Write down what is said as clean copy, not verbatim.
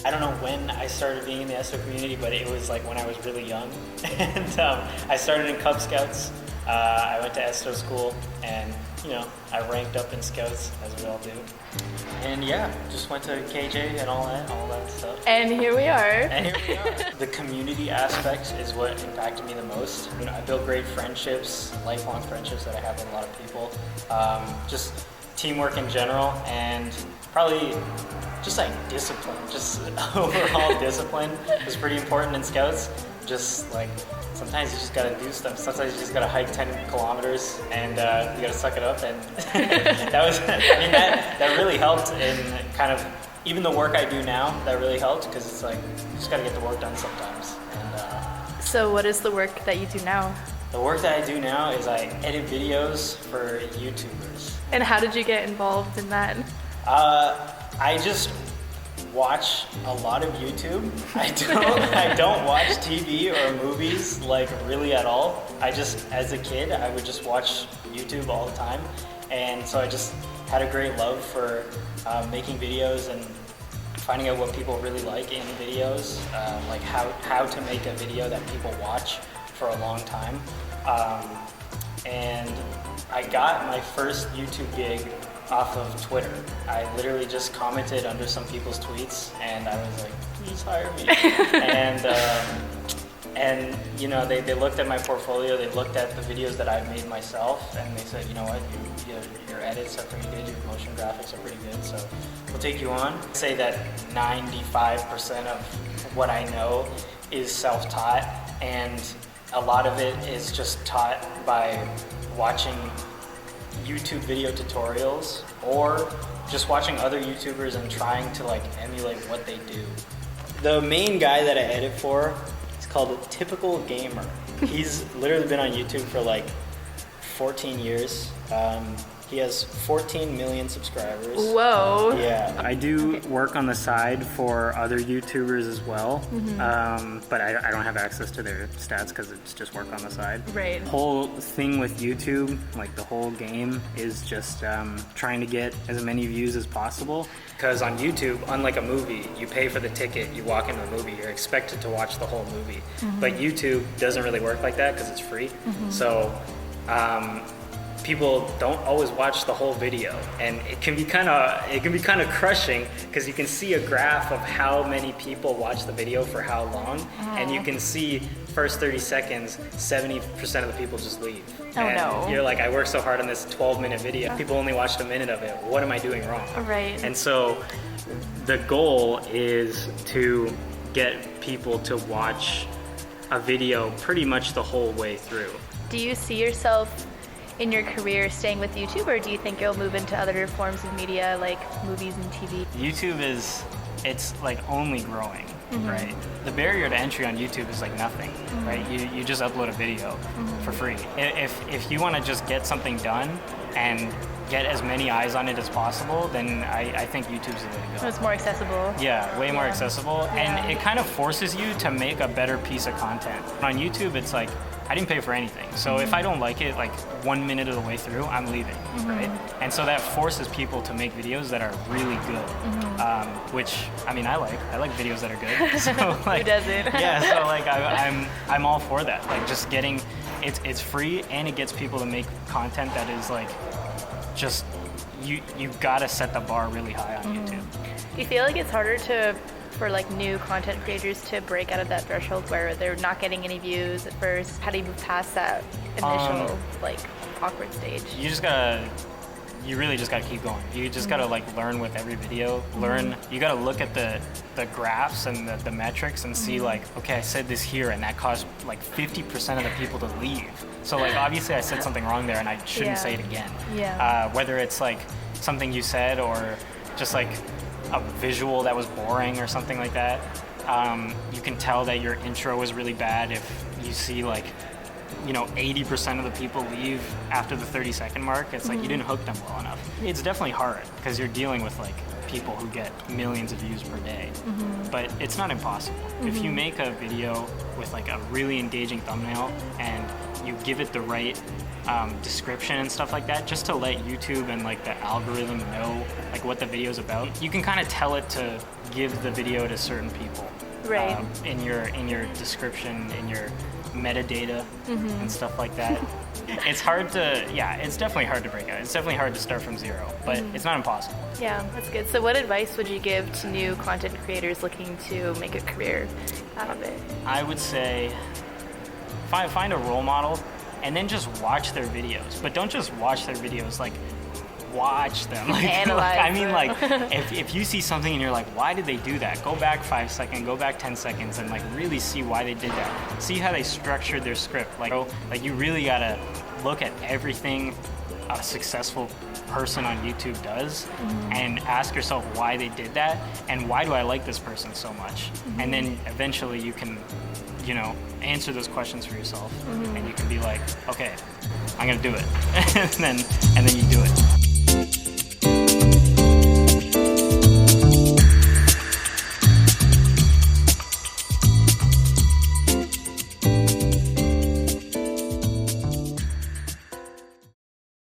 I don't know when I started being in the Esto community, but it was like when I was really young. And I started in Cub Scouts. I went to Esto school, and I ranked up in Scouts, as we all do. And yeah, just went to KJ and all that stuff. And here we are. The community aspect is what impacted me the most. I built great friendships, lifelong friendships that I have with a lot of people. Just teamwork in general, and probably just like discipline, just overall discipline is pretty important in Scouts. Just like sometimes you just gotta do stuff. Sometimes you just gotta hike 10 kilometers and you gotta suck it up. And that really helped in kind of even the work I do now. That really helped because it's like you just gotta get the work done sometimes. And so what is the work that you do now? The work that I do now is I edit videos for YouTubers. And how did you get involved in that? I just watch a lot of YouTube. I don't watch TV or movies like really at all. As a kid, I would just watch YouTube all the time. And so I just had a great love for making videos and finding out what people really like in videos, like how to make a video that people watch for a long time. And I got my first YouTube gig off of Twitter. I literally just commented under some people's tweets, and I was like, please hire me. and they looked at my portfolio, they looked at the videos that I've made myself, and they said, you know what, your edits are pretty good, your motion graphics are pretty good, so we'll take you on. I'd say that 95% of what I know is self-taught, and a lot of it is just taught by watching YouTube video tutorials or just watching other YouTubers and trying to like emulate what they do. The main guy that I edit for is called Typical Gamer. He's literally been on YouTube for like 14 years. He has 14 million subscribers. Whoa. Yeah. I do work on the side for other YouTubers as well, but I don't have access to their stats because it's just work on the side. Right. The whole thing with YouTube, like the whole game, is just trying to get as many views as possible. Because on YouTube, unlike a movie, you pay for the ticket, you walk into the movie, you're expected to watch the whole movie. But YouTube doesn't really work like that because it's free. So people don't always watch the whole video, and it can be kind of crushing because you can see a graph of how many people watch the video for how long, and you can see first 30 seconds 70% of the people just leave. No. You're like, I worked so hard on this 12-minute video, people only watched a minute of it. What am I doing wrong? Right. And so the goal is to get people to watch a video pretty much the whole way through. Do you see yourself in your career staying with YouTube, or do you think you'll move into other forms of media like movies and TV? YouTube it's like only growing, right? The barrier to entry on YouTube is like nothing, right? You just upload a video for free. If you want to just get something done and get as many eyes on it as possible, then I think YouTube's the way to go. It's more accessible. Yeah, way more accessible, and it kind of forces you to make a better piece of content. On YouTube, it's like, I didn't pay for anything. So if I don't like it, like 1 minute of the way through, I'm leaving, right? And so that forces people to make videos that are really good, which, I mean, I like videos that are good. So like, who doesn't? Yeah, so like I'm all for that. Like just getting, it's free and it gets people to make content that is like, just, you gotta set the bar really high on YouTube. Do you feel like it's harder for like new content creators to break out of that threshold where they're not getting any views at first? How do you move past that initial like awkward stage? You really just gotta keep going. You just gotta like learn with every video. You gotta look at the graphs and the metrics and see like, okay, I said this here and that caused like 50% of the people to leave. So like obviously I said something wrong there and I shouldn't say it again. Yeah. Whether it's like something you said or just like a visual that was boring or something like that. You can tell that your intro was really bad if you see like, 80% of the people leave after the 30-second mark. It's like you didn't hook them well enough. It's definitely hard because you're dealing with like people who get millions of views per day, but it's not impossible. If you make a video with like a really engaging thumbnail and you give it the right description and stuff like that, just to let YouTube and like the algorithm know like what the video is about. You can kind of tell it to give the video to certain people, right? In your description, in your metadata and stuff like that. It's hard to, it's definitely hard to break out. It's definitely hard to start from zero, but it's not impossible. Yeah, that's good. So what advice would you give to new content creators looking to make a career out of it? I would say find a role model and then just watch their videos. But don't just watch their videos, like watch them. Analyze I mean, them. like if you see something and you're like, why did they do that? Go back 5 seconds, go back 10 seconds, and like really see why they did that. See how they structured their script. Like you really gotta look at everything a successful person on YouTube does and ask yourself why they did that and why do I like this person so much. And then eventually you can, answer those questions for yourself and you can be like, okay, I'm gonna do it. and then you do it.